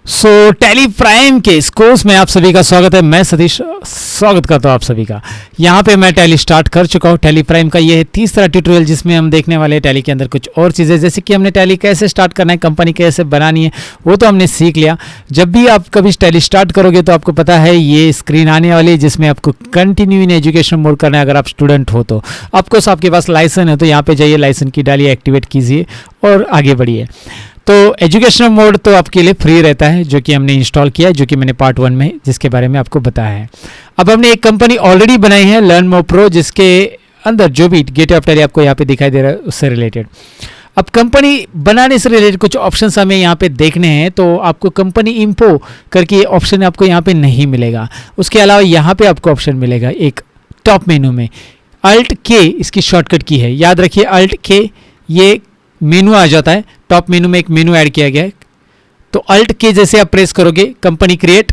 सो tally prime के इस course में आप सभी का स्वागत है। मैं सतीश स्वागत करता हूँ आप सभी का। यहाँ पे मैं टैली स्टार्ट कर चुका हूँ। टैली प्राइम का ये है तीसरा ट्यूटोरियल जिसमें हम देखने वाले हैं टैली के अंदर कुछ और चीज़ें, जैसे कि हमने टैली कैसे स्टार्ट करना है, कंपनी कैसे बनानी है, वो तो हमने सीख लिया। जब भी आप कभी टैली स्टार्ट करोगे तो आपको पता है ये स्क्रीन आने वाली है जिसमें आपको कंटिन्यू इन एजुकेशन मोड करना है। अगर आप स्टूडेंट हो तो ऑफकोर्स आपके पास लाइसेंस है तो यहाँ पे जाइए, लाइसेंस की डालिए, एक्टिवेट कीजिए और आगे बढ़िए। तो एजुकेशनल मोड तो आपके लिए फ्री रहता है, जो कि हमने इंस्टॉल किया है, जो कि मैंने पार्ट 1 में जिसके बारे में आपको बताया है। अब हमने एक कंपनी ऑलरेडी बनाई है लर्न मोर प्रो, जिसके अंदर जो भी गेटवे ऑफ टैली आपको यहाँ पे दिखाई दे रहा है उससे रिलेटेड। अब कंपनी बनाने से रिलेटेड कुछ ऑप्शंस हमें यहाँ पे देखने हैं, तो आपको कंपनी इंफो करके ऑप्शन आपको यहाँ पे नहीं मिलेगा। उसके अलावा यहाँ पे आपको ऑप्शन मिलेगा एक टॉप मेनू में, अल्ट के इसकी शॉर्टकट की है, याद रखिए अल्ट के, ये मेनू आ जाता है। टॉप मेनू में एक मेनू ऐड किया गया है, तो अल्ट के जैसे आप प्रेस करोगे कंपनी क्रिएट,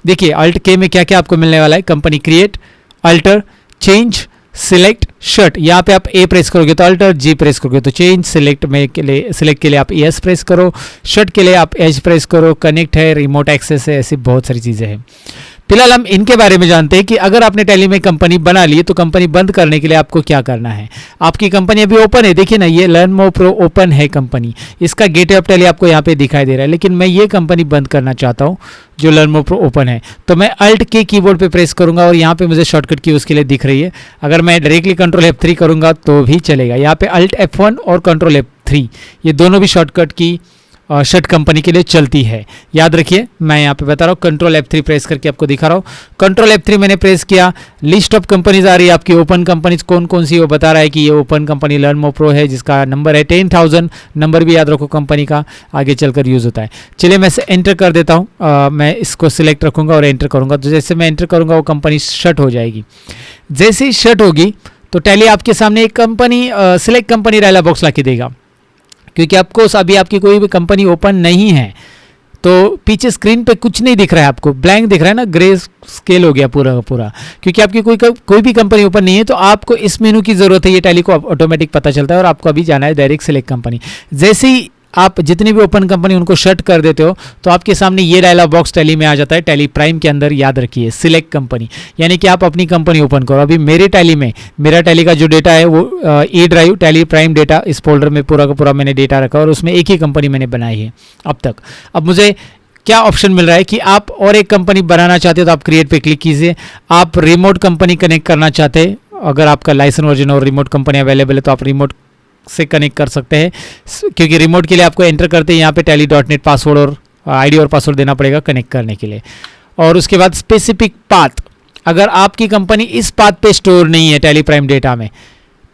देखिए अल्ट के में क्या क्या आपको मिलने वाला है, company create, alter, change, select, shut. यहाँ पे आप ए प्रेस करोगे तो अल्टर, जी प्रेस करोगे तो चेंज, सिलेक्ट में के लिए सिलेक्ट के लिए आप एस प्रेस करो, शट के लिए आप एच प्रेस करो, कनेक्ट है, रिमोट एक्सेस है, ऐसी बहुत सारी चीज़ें हैं। फिलहाल हम इनके बारे में जानते हैं कि अगर आपने टैली में कंपनी बना ली तो कंपनी बंद करने के लिए आपको क्या करना है। आपकी कंपनी अभी ओपन है, देखिए ना ये लर्न मोर प्रो ओपन है कंपनी, इसका गेटवे ऑफ टैली आपको यहाँ पे दिखाई दे रहा है, लेकिन मैं ये कंपनी बंद करना चाहता हूँ जो लर्न मोर प्रो ओपन है। तो मैं अल्ट के कीबोर्ड पे प्रेस करूंगा और यहाँ पे मुझे शॉर्टकट की उसके लिए दिख रही है। अगर मैं डायरेक्टली कंट्रोल F3 करूंगा तो भी चलेगा। यहाँ पे अल्ट F1 और कंट्रोल F3 ये दोनों भी शॉर्टकट की शट कंपनी के लिए चलती है, याद रखिए। मैं यहाँ पे बता रहा हूँ, कंट्रोल F3 प्रेस करके आपको दिखा रहा हूँ। कंट्रोल F3 मैंने प्रेस किया, लिस्ट ऑफ कंपनीज आ रही है आपकी, ओपन कंपनीज कौन कौन सी वो बता रहा है कि ये open company learn more pro है, जिसका नंबर है 10,000। नंबर भी याद रखो कंपनी का, आगे चलकर यूज़ होता है। चलिए मैं एंटर कर देता हूँ, मैं इसको सिलेक्ट रखूँगा और एंटर करूँगा। तो जैसे मैं एंटर करूँगा वो कंपनी शट हो जाएगी। जैसे ही शट होगी तो टैली आपके सामने एक company select company dialogue box ला के देगा, क्योंकि आपको अभी आपकी कोई भी कंपनी ओपन नहीं है तो पीछे स्क्रीन पे कुछ नहीं दिख रहा है, आपको ब्लैंक दिख रहा है ना, ग्रे स्केल हो गया पूरा का पूरा, क्योंकि आपकी कोई भी कंपनी ओपन नहीं है। तो आपको इस मेनू की ज़रूरत है, ये टैली को ऑटोमेटिक पता चलता है और आपको अभी जाना है डायरेक्ट सिलेक्ट कंपनी। जैसे ही आप जितनी भी ओपन कंपनी उनको शट कर देते हो तो आपके सामने ये डायलॉग बॉक्स टैली में आ जाता है। टैली प्राइम के अंदर याद रखिए सिलेक्ट कंपनी, यानी कि आप अपनी कंपनी ओपन करो। अभी मेरे टैली में मेरा टैली का जो डेटा है वो E drive tally prime data, इस फोल्डर में पूरा का पूरा मैंने डेटा रखा और उसमें एक ही कंपनी मैंने बनाई है अब तक। अब मुझे क्या ऑप्शन मिल रहा है कि आप और एक कंपनी बनाना चाहते हो तो आप क्रिएट पे क्लिक कीजिए। आप रिमोट कंपनी कनेक्ट करना चाहते हैं, अगर आपका लाइसेंस वर्जन और रिमोट कंपनी अवेलेबल है तो आप रिमोट से कनेक्ट कर सकते हैं, क्योंकि रिमोट के लिए आपको एंटर करते हैं यहाँ पे टैली.net पासवर्ड और आईडी और पासवर्ड देना पड़ेगा कनेक्ट करने के लिए। और उसके बाद स्पेसिफिक पाथ, अगर आपकी कंपनी इस पाथ पे स्टोर नहीं है टैली प्राइम डेटा में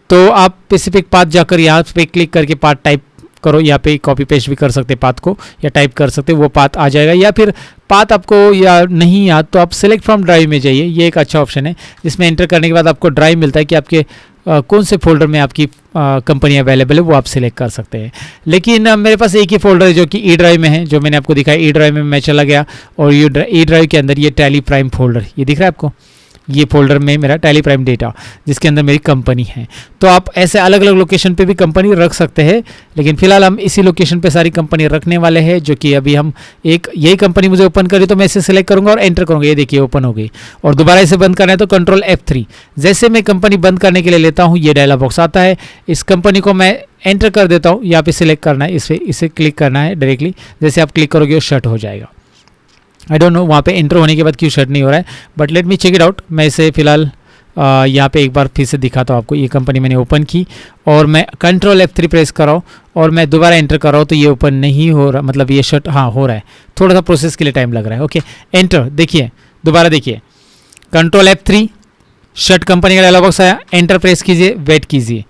तो आप स्पेसिफिक पाथ जाकर यहाँ पे क्लिक करके पाथ टाइप करो, यहाँ पे कॉपी पेस्ट भी कर सकते हैं पाथ को, या टाइप कर सकते हैं, वो पाथ आ जाएगा। या फिर पाथ आपको या नहीं याद तो आप सेलेक्ट फ्रॉम ड्राइव में जाइए, ये एक अच्छा ऑप्शन है जिसमें एंटर करने के बाद आपको ड्राइव मिलता है कि आपके कौन से फोल्डर में आपकी कंपनी अवेलेबल है, वो आप सिलेक्ट कर सकते हैं। लेकिन मेरे पास एक ही फोल्डर है जो कि ई ड्राइव में है, जो मैंने आपको दिखाया। ई ड्राइव में मैं चला गया और ये ई ड्राइव के अंदर ये टैली प्राइम फोल्डर ये दिख रहा है आपको, ये फोल्डर में मेरा टैली प्राइम डेटा जिसके अंदर मेरी कंपनी है। तो आप ऐसे अलग अलग लोकेशन पे भी कंपनी रख सकते हैं, लेकिन फिलहाल हम इसी लोकेशन पे सारी कंपनी रखने वाले हैं, जो कि अभी हम एक यही कंपनी मुझे ओपन करी तो मैं इसे सिलेक्ट करूंगा और एंटर करूंगा, ये देखिए ओपन हो गई। और दोबारा इसे बंद करना है तो कंट्रोल F3। जैसे मैं कंपनी बंद करने के लिए लेता हूँ ये डायलॉग बॉक्स आता है, इस कंपनी को मैं एंटर कर देता हूँ, यहाँ पे सिलेक्ट करना है, इसे क्लिक करना है डायरेक्टली। जैसे आप क्लिक करोगे वो शट हो जाएगा। आई डोंट नो वहाँ पे एंटर होने के बाद क्यों शट नहीं हो रहा है, but let me check it out. मैं इसे फिलहाल यहाँ पे एक बार फिर से दिखाता हूँ आपको। ये कंपनी मैंने ओपन की और मैं कंट्रोल F3 प्रेस कर रहा हूँ और मैं दोबारा एंटर कर रहा हूँ तो ये ओपन नहीं हो रहा, मतलब ये शट हाँ हो रहा है, थोड़ा सा प्रोसेस के लिए टाइम लग रहा है। ओके एंटर, देखिए दोबारा देखिए कंट्रोल F3, शट कंपनी का डायलॉग बॉक्स आया, एंटर प्रेस कीजिए, वेट कीजिए,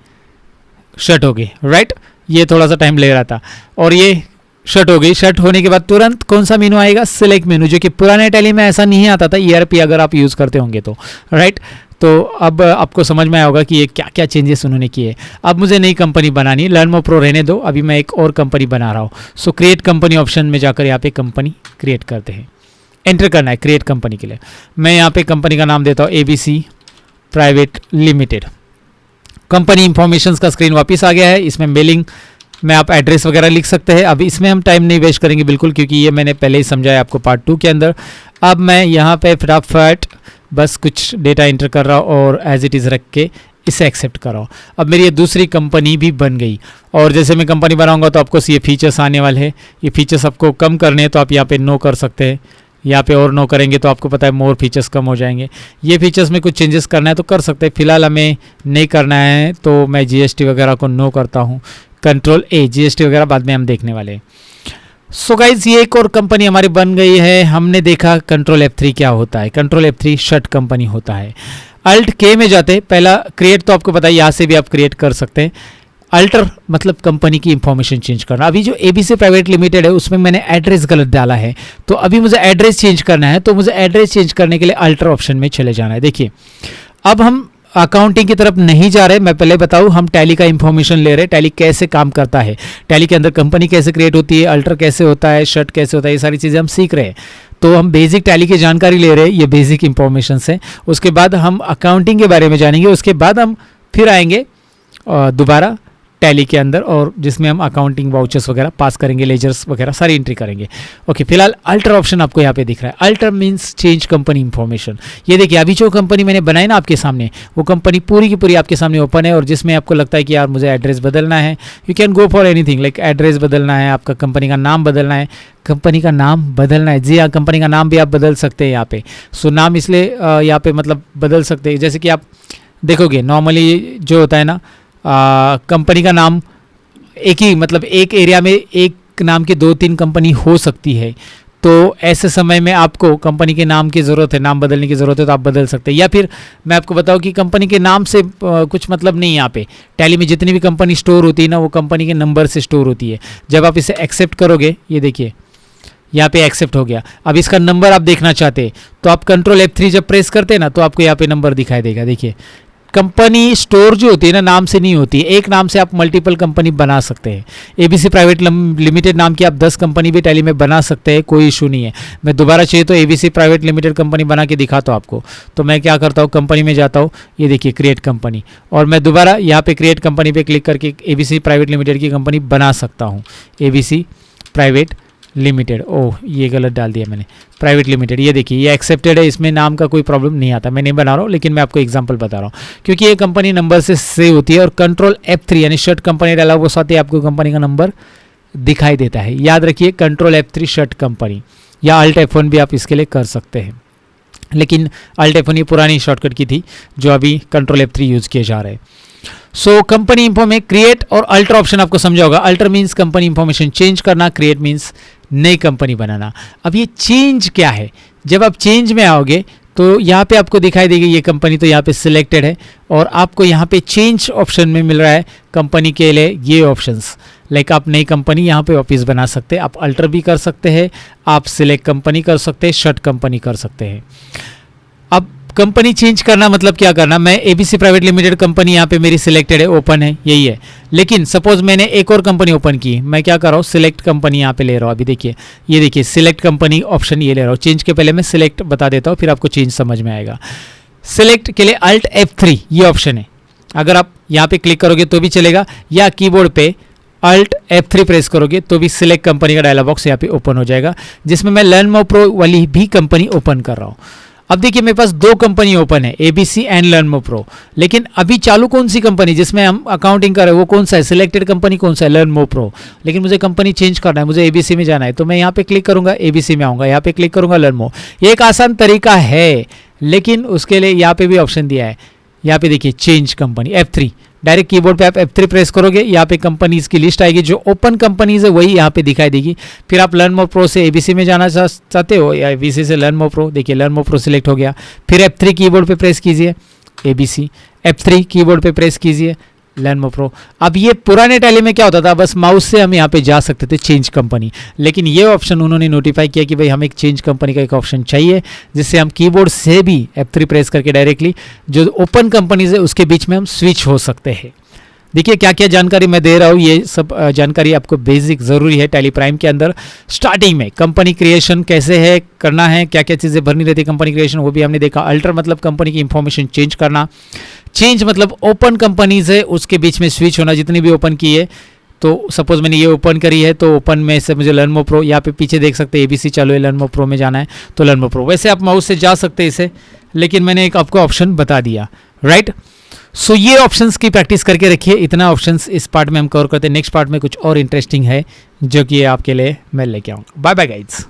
शट हो गई। राइट, ये थोड़ा सा टाइम ले रहा था और ये शट हो गई। शट होने के बाद तुरंत कौन सा मेनू आएगा, सिलेक्ट मेनू, जो कि पुराने टैली में ऐसा नहीं आता था, ERP अगर आप यूज़ करते होंगे तो। राइट, तो अब आपको समझ में आया होगा कि ये क्या क्या चेंजेस उन्होंने किए। अब मुझे नई कंपनी बनानी है, लर्न मोर प्रो रहने दो, अभी मैं एक और कंपनी बना रहा हूँ। सो क्रिएट कंपनी ऑप्शन में जाकर यहाँ पे कंपनी क्रिएट करते हैं, एंटर करना है क्रिएट कंपनी के लिए। मैं यहाँ पे कंपनी का नाम देता हूँ ABC private limited. Company information का स्क्रीन वापस आ गया है, इसमें मेलिंग में आप एड्रेस वगैरह लिख सकते हैं। अब इसमें हम टाइम नहीं वेस्ट करेंगे बिल्कुल, क्योंकि ये मैंने पहले ही समझाया आपको पार्ट 2 के अंदर। अब मैं यहाँ पे फटाफट बस कुछ डेटा इंटर कर रहा हूँ और एज इट इज़ रख के इसे एक्सेप्ट कर रहा हूँ। अब मेरी ये दूसरी कंपनी भी बन गई, और जैसे मैं कंपनी बनाऊंगा तो आपको ये फीचर्स आने वाले हैं। ये फीचर्स आपको कम करने हैं तो आप यहाँ पे नो कर सकते हैं, यहाँ पे और नो करेंगे तो आपको पता है मोर फीचर्स कम हो जाएंगे। ये फीचर्स में कुछ चेंजेस करना है तो कर सकते हैं, फिलहाल हमें नहीं करना है तो मैं जीएसटी वगैरह को नो करता हूँ। कंट्रोल ए, जीएसटी वगैरह बाद में हम देखने वाले हैं। सो गाइज ये एक और कंपनी हमारी बन गई है। हमने देखा कंट्रोल F3 क्या होता है। कंट्रोल F3 शट कंपनी होता है। अल्ट के में जाते पहला क्रिएट, तो आपको पता है यहाँ से भी आप क्रिएट कर सकते हैं। अल्टर मतलब कंपनी की इंफॉर्मेशन चेंज करना। अभी जो एबीसी प्राइवेट लिमिटेड है उसमें मैंने एड्रेस गलत डाला है, तो अभी मुझे एड्रेस चेंज करना है। तो मुझे एड्रेस चेंज करने के लिए अल्टर ऑप्शन में चले जाना है। देखिए अब हम अकाउंटिंग की तरफ नहीं जा रहे, मैं पहले बताऊं हम टैली का इंफॉर्मेशन ले रहे हैं, टैली कैसे काम करता है, टैली के अंदर कंपनी कैसे क्रिएट होती है, अल्टर कैसे होता है, शट कैसे होता है, ये सारी चीज़ें हम सीख रहे हैं। तो हम बेसिक टैली की जानकारी ले रहे हैं, ये बेसिक इंफॉर्मेशन से। उसके बाद हम अकाउंटिंग के बारे में जानेंगे, उसके बाद हम फिर आएंगे दोबारा टैली के अंदर, और जिसमें हम अकाउंटिंग वाउचर्स वगैरह पास करेंगे, लेजर्स वगैरह सारी एंट्री करेंगे। ओके, फिलहाल अल्टर ऑप्शन आपको यहाँ पे दिख रहा है। Alter means change company information. ये देखिए अभी जो कंपनी मैंने बनाई ना आपके सामने, वो कंपनी पूरी की पूरी आपके सामने ओपन है, और जिसमें आपको लगता है कि यार मुझे एड्रेस बदलना है, you can go for anything, like address बदलना है, आपका कंपनी का नाम बदलना है, कंपनी का नाम बदलना है। जी हाँ, कंपनी का नाम भी आप बदल सकते हैं यहाँ पे। सो नाम इसलिए यहाँ पे मतलब बदल सकते हैं, जैसे कि आप देखोगे नॉर्मली जो होता है ना, कंपनी का नाम एक ही मतलब एक एरिया में एक नाम की 2-3 कंपनी हो सकती है, तो ऐसे समय में आपको कंपनी के नाम की ज़रूरत है, नाम बदलने की ज़रूरत है, तो आप बदल सकते हैं। या फिर मैं आपको बताऊं कि कंपनी के नाम से कुछ मतलब नहीं, यहाँ पे टैली में जितनी भी कंपनी स्टोर होती है ना, वो कंपनी के नंबर से स्टोर होती है। जब आप इसे एक्सेप्ट करोगे, ये देखिए यहाँ पे एक्सेप्ट हो गया। अब इसका नंबर आप देखना चाहते हैं तो आप कंट्रोल F3 जब प्रेस करते हैं ना, तो आपको यहाँ पे नंबर दिखाई देगा। देखिए कंपनी स्टोर जो होती है ना, नाम से नहीं होती है। एक नाम से आप मल्टीपल कंपनी बना सकते हैं। एबीसी प्राइवेट लिमिटेड नाम की आप 10 कंपनी भी टैली में बना सकते हैं, कोई इशू नहीं है। मैं दोबारा चाहिए तो एबीसी प्राइवेट लिमिटेड कंपनी बना के दिखाता हूँ आपको। तो मैं क्या करता हूँ, कंपनी में जाता हूँ, ये देखिए क्रिएट कंपनी, और मैं दोबारा यहाँ पे क्रिएट कंपनी पे क्लिक करके एबीसी प्राइवेट लिमिटेड की कंपनी बना सकता हूँ। एबीसी प्राइवेट लिमिटेड, ओह ये गलत डाल दिया मैंने, प्राइवेट लिमिटेड। ये देखिए ये एक्सेप्टेड है, इसमें नाम का कोई प्रॉब्लम नहीं आता। मैं नहीं बना रहा हूँ, लेकिन मैं आपको एग्जांपल बता रहा हूँ, क्योंकि ये कंपनी नंबर से सेव होती है। और कंट्रोल F3 यानी शर्ट कंपनी डाला वो साथ ही आपको कंपनी का नंबर दिखाई देता है। याद रखिए कंट्रोल F3 शर्ट कंपनी, या अल्ट F1 भी आप इसके लिए कर सकते हैं, लेकिन अल्ट F1 ये पुरानी शॉर्टकट की थी जो अभी कंट्रोल F3 यूज़ किए जा रहे हैं। सो कंपनी इंफो में क्रिएट और अल्टर ऑप्शन आपको समझा होगा। Alter means company information change करना, क्रिएट मीन्स नई कंपनी बनाना। अब ये चेंज क्या है, जब आप चेंज में आओगे तो यहाँ पे आपको दिखाई देगी ये कंपनी, तो यहाँ पे सिलेक्टेड है, और आपको यहाँ पे चेंज ऑप्शन में मिल रहा है कंपनी के लिए ये ऑप्शंस। लाइक आप नई कंपनी यहाँ पे वापस बना सकते हैं, आप अल्टर भी कर सकते हैं, आप सिलेक्ट कंपनी कर सकते हैं, शट कंपनी कर सकते हैं। अब कंपनी चेंज करना मतलब क्या करना, मैं एबीसी प्राइवेट लिमिटेड कंपनी यहाँ पे मेरी सिलेक्टेड है, ओपन है, यही है। लेकिन सपोज मैंने एक और कंपनी ओपन की, मैं क्या कर रहा हूँ, सिलेक्ट कंपनी यहाँ पे ले रहा हूँ। अभी देखिए ये देखिए सिलेक्ट कंपनी ऑप्शन ये ले रहा हूँ। चेंज के पहले मैं सिलेक्ट बता देता हूँ, फिर आपको चेंज समझ में आएगा। सिलेक्ट के लिए अल्ट F3 ये ऑप्शन है, अगर आप यहाँ पे क्लिक करोगे तो भी चलेगा, या कीबोर्ड पे अल्ट F3 प्रेस करोगे तो भी सिलेक्ट कंपनी का डायलॉग बॉक्स यहाँ पे ओपन हो जाएगा, जिसमें मैं लर्न मोर प्रो वाली भी कंपनी ओपन कर रहा हूँ। अब देखिए मेरे पास 2 कंपनी ओपन है, ABC and learn more pro, लेकिन अभी चालू कौन सी कंपनी जिसमें हम अकाउंटिंग कर रहे हैं वो कौन सा है, सिलेक्टेड कंपनी कौन सा है, लर्न मोर प्रो। लेकिन मुझे कंपनी चेंज करना है, मुझे एबीसी में जाना है, तो मैं यहाँ पे क्लिक करूंगा, एबीसी में आऊँगा, यहाँ पे क्लिक करूंगा लर्न मोर। ये एक आसान तरीका है, लेकिन उसके लिए यहाँ पे भी ऑप्शन दिया है। यहाँ पे देखिए change company F3, direct keyboard पे आप F3 प्रेस करोगे, यहाँ पे कंपनीज की लिस्ट आएगी, जो ओपन कंपनीज है वही यहाँ पे दिखाई देगी। फिर आप लर्न मोर प्रो से एबीसी में जाना चाहते हो, या एबीसी से लर्न मोर प्रो, देखिए लर्न मोर प्रो सिलेक्ट हो गया। फिर F3 कीबोर्ड पे प्रेस कीजिए, एबीसी, F3 कीबोर्ड पे प्रेस कीजिए, लर्न मोर प्रो। अब ये पुराने टैली में क्या होता था, बस माउस से हम यहाँ पे जा सकते थे चेंज कंपनी, लेकिन ये ऑप्शन उन्होंने नोटिफाई किया कि भाई हमें एक चेंज कंपनी का एक ऑप्शन चाहिए, जिससे हम कीबोर्ड से भी F3 प्रेस करके डायरेक्टली जो ओपन कंपनीज है उसके बीच में हम स्विच हो सकते हैं। देखिए क्या क्या जानकारी मैं दे रहा हूँ, ये सब जानकारी आपको बेसिक ज़रूरी है टैली प्राइम के अंदर। स्टार्टिंग में कंपनी क्रिएशन कैसे है करना है, क्या क्या चीज़ें भरनी रहती है कंपनी क्रिएशन, वो भी हमने देखा। अल्टर मतलब कंपनी की इंफॉर्मेशन चेंज करना, चेंज मतलब ओपन कंपनीज है उसके बीच में स्विच होना, जितनी भी ओपन की है तो सपोज मैंने ये ओपन करी है, तो ओपन में से मुझे लर्न मोर प्रो, यहाँ पे पीछे देख सकते हैं ABC चालू है, लर्न मोर प्रो में जाना है तो लर्न मोर प्रो। वैसे आप माउस से जा सकते हैं इसे, लेकिन मैंने एक आपको ऑप्शन बता दिया, राइट। सो ये ऑप्शंस की प्रैक्टिस करके रखिए। इतना ऑप्शंस इस पार्ट में हम कवर करते हैं। नेक्स्ट पार्ट में कुछ और इंटरेस्टिंग है जो कि आपके लिए मैं लेके आऊँगा। Bye bye guides.